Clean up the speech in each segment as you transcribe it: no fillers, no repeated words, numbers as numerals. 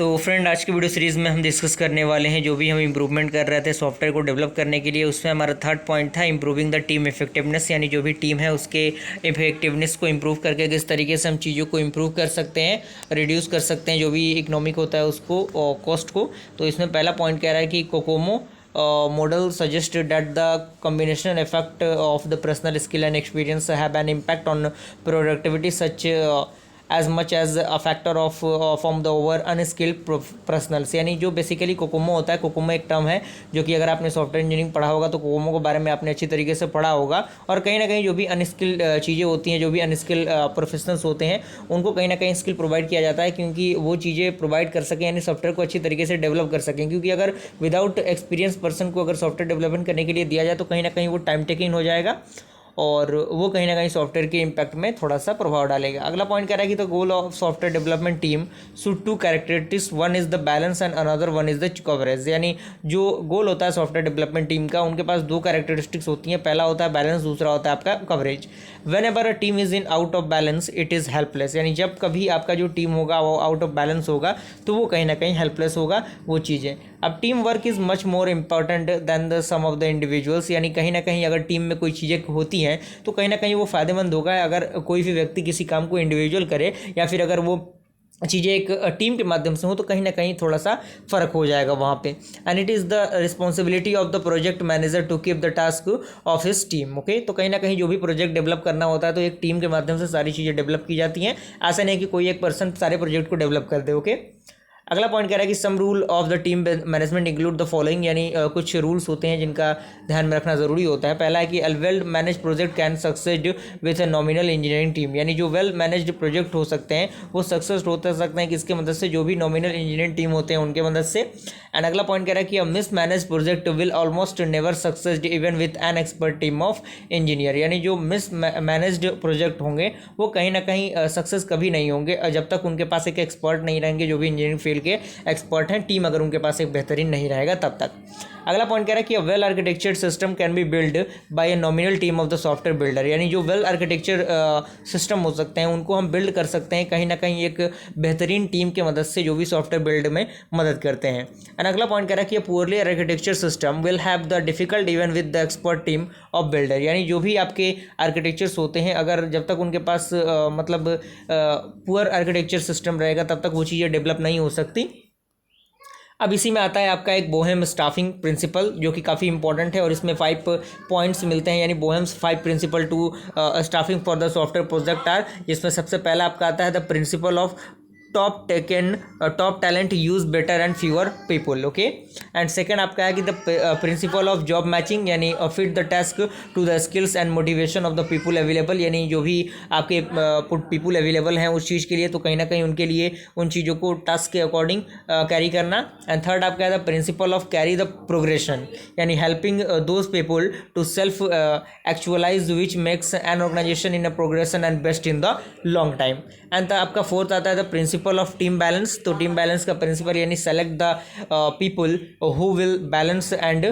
तो फ्रेंड, आज की वीडियो सीरीज़ में हम डिस्कस करने वाले हैं जो भी हम इंप्रूवमेंट कर रहे थे सॉफ्टवेयर को डेवलप करने के लिए। उसमें हमारा थर्ड पॉइंट था इंप्रूविंग द टीम इफेक्टिवनेस, यानी जो भी टीम है उसके इफेक्टिवनेस को इंप्रूव करके किस तरीके से हम चीज़ों को इंप्रूव कर सकते हैं, रिड्यूस कर सकते हैं जो भी इकोनॉमिक होता है उसको और कॉस्ट को। तो इसमें पहला पॉइंट कह रहा है कि Kokomo model suggests that the combination effect of the personal skill and experience have an impact on productivity such as much as a factor of from the over unskilled professionals। यानी जो basically Kokomo होता है, Kokomo एक term है जो कि अगर आपने सॉफ्टवेयर इंजीनियरिंग पढ़ा होगा तो कोकोमो के बारे में आपने अच्छी तरीके से पढ़ा होगा। और कहीं ना कहीं जो भी अनस्किल्ड चीज़ें होती हैं, जो भी अनस्किल्ड प्रोफेशनल्स होते हैं, उनको कहीं ना कहीं स्किल प्रोवाइड किया जाता है क्योंकि वो चीज़ें प्रोवाइड कर सकें, यानी सॉफ्टवेयर को अच्छी तरीके से डेवलप कर सकें। क्योंकि अगर विदाउट एक्सपीरियंस पर्सन को अगर सॉफ्टवेयर डेवलपमेंट करने के लिए दिया जाए तो कहीं ना कहीं वो टाइम टेकिंग हो जाएगा और वो कहीं ना कहीं सॉफ्टवेयर के इम्पैक्ट में थोड़ा सा प्रभाव डालेगा। अगला पॉइंट कह रहा है कि the goal of software development team should to characteristics, one is the balance and another one is the coverage. यानी जो गोल होता है सॉफ्टवेयर डेवलपमेंट टीम का, उनके पास दो कैरेक्टरिस्टिक्स होती हैं, पहला होता है बैलेंस, दूसरा होता है आपका coverage. When ever a team is in out of balance it is helpless. यानी जब कभी आपका जो टीम होगा वो आउट ऑफ बैलेंस होगा तो वो कहीं ना कहीं हेल्पलेस होगा वो चीज़ें। अब team work is much more important than the sum of the individuals. यानी कहीं ना कहीं अगर टीम में कोई चीज़ें होती हैं तो कहीं ना कहीं वो फ़ायदेमंद होगा अगर कोई भी व्यक्ति किसी काम को इंडिविजुअल करे, या फिर अगर वो चीज़ें एक टीम के माध्यम से हो तो कहीं ना कहीं थोड़ा सा फ़र्क हो जाएगा वहाँ पे। And it is the responsibility of the project manager to keep the task of his team. Okay, तो कहीं ना कहीं जो भी प्रोजेक्ट डेवलप करना होता है तो एक टीम के माध्यम से सारी चीज़ें डेवलप की जाती हैं। ऐसा नहीं कि कोई एक पर्सन सारे प्रोजेक्ट को डेवलप कर दे। ओके, अगला पॉइंट कह रहा है कि sum rule of the team management include the following. यानी कुछ रूल्स होते हैं जिनका ध्यान में रखना ज़रूरी होता है। पहला है कि well manage project can succeed with a nominal engineering team. यानी जो वेल मैनेज्ड प्रोजेक्ट हो सकते हैं वो सक्सेस हो सकते हैं किसके मदद से, जो भी नॉमिनल इंजीनियरिंग टीम होते हैं उनके मदद से। एंड अगला पॉइंट कह रहा है कि mismanage project will almost never succeeded even with an expert team of engineer. यानी जो मिस मैनेज्ड प्रोजेक्ट होंगे वो कहीं ना कहीं सक्सेस कभी नहीं होंगे जब तक उनके पास एक एक्सपर्ट नहीं रहेंगे, जो भी इंजीनियरिंग फील्ड के एक्सपर्ट हैं। टीम अगर उनके पास एक बेहतरीन नहीं रहेगा तब तक। अगला पॉइंट कह रहा है कि well architecture system can be build by a nominal team of the software builder. यानी जो वेल आर्किटेक्चर सिस्टम हो सकते हैं उनको हम बिल्ड कर सकते हैं कहीं ना कहीं एक बेहतरीन टीम की मदद से, जो भी सॉफ्टवेयर बिल्ड में मदद करते हैं। एंड अगला पॉइंट कह रहा है कि poorly architecture system will have the difficult even with the expert team of builder. यानी जो भी आपके आर्किटेक्चर्स होते हैं अगर जब तक उनके पास पुअर आर्किटेक्चर सिस्टम रहेगा तब तक वो चीज़ें डेवलप नहीं हो सकती। अब इसी में आता है आपका एक बोहेम स्टाफिंग प्रिंसिपल जो कि काफ़ी इंपॉर्टेंट है और इसमें 5 पॉइंट्स मिलते हैं। यानी Boehm's 5 principle to staffing for the software project are, जिसमें सबसे पहला आपका आता है the principle of top talent use better and fewer people. Okay, and second आपका है कि the principle of job matching, यानी fit the task to the skills and motivation of the people available. यानी जो भी आपके पीपल अवेलेबल हैं उस चीज़ के लिए तो कहीं ना कहीं उनके लिए उन चीज़ों को टास्क के अकॉर्डिंग कैरी करना। एंड थर्ड आपका है the principle of career the progression, यानी helping those people to self actualize which makes an organization in a progression and best in the long time. And आपका fourth आता है the principle of team balance. तो team balance का principle यानी select the people who will balance and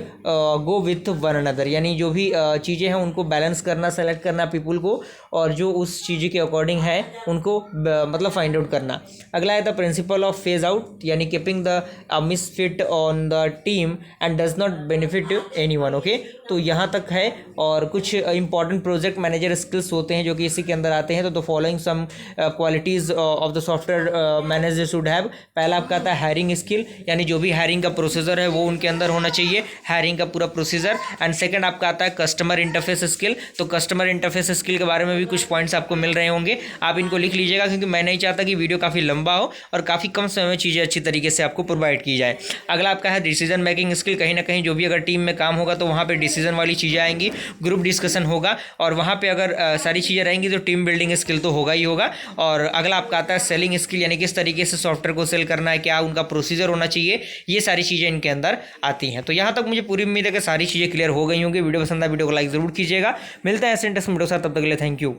go with one another. यानी जो भी चीज़ें हैं उनको बैलेंस करना, सेलेक्ट करना पीपल को, और जो उस चीज़ के अकॉर्डिंग है उनको मतलब फाइंड आउट करना। अगला है the principle of phase out, यानी keeping the misfit on the team and does not benefit anyone. Okay, तो यहाँ तक है। और कुछ इंपॉर्टेंट प्रोजेक्ट मैनेजर स्किल्स होते हैं जो कि इसी के अंदर आते हैं। तो the following some qualities of the software manager should have. पहला आपका आता है हायरिंग स्किल, यानी जो भी हायरिंग का प्रोसीजर है वो उनके अंदर होना चाहिए, हायरिंग का पूरा प्रोसीजर। एंड सेकंड आपका आता है कस्टमर इंटरफेस स्किल। तो कस्टमर इंटरफेस स्किल के बारे में भी कुछ पॉइंट्स आपको मिल रहे होंगे, आप इनको लिख लीजिएगा क्योंकि मैं नहीं चाहता कि वीडियो काफ़ी लंबा हो और काफ़ी कम समय में चीज़ें अच्छी तरीके से आपको प्रोवाइड की जाए। अगला आपका है डिसीजन मेकिंग स्किल। कहीं ना कहीं जो भी अगर टीम में काम होगा तो वहाँ पर डिसीजन वाली चीज़ें आएंगी, ग्रुप डिस्कशन होगा और वहाँ पर अगर सारी चीज़ें रहेंगी तो टीम बिल्डिंग स्किल तो होगा ही होगा। और अगला आपका आता है सेलिंग स्किल, यानी किस तरीके से सॉफ्टवेयर को सेल करना है, क्या उनका प्रोसीजर होना चाहिए, ये सारी चीज़ें इनके अंदर आती हैं। तो यहाँ तक मुझे पूरी उम्मीद है कि सारी चीज़ें क्लियर हो गई होंगी। वीडियो पसंद है वीडियो को लाइक ज़रूर कीजिएगा। मिलते हैं ऐसे इंटरेस्टिंग वीडियो के साथ, तब तक के लिए थैंक यू।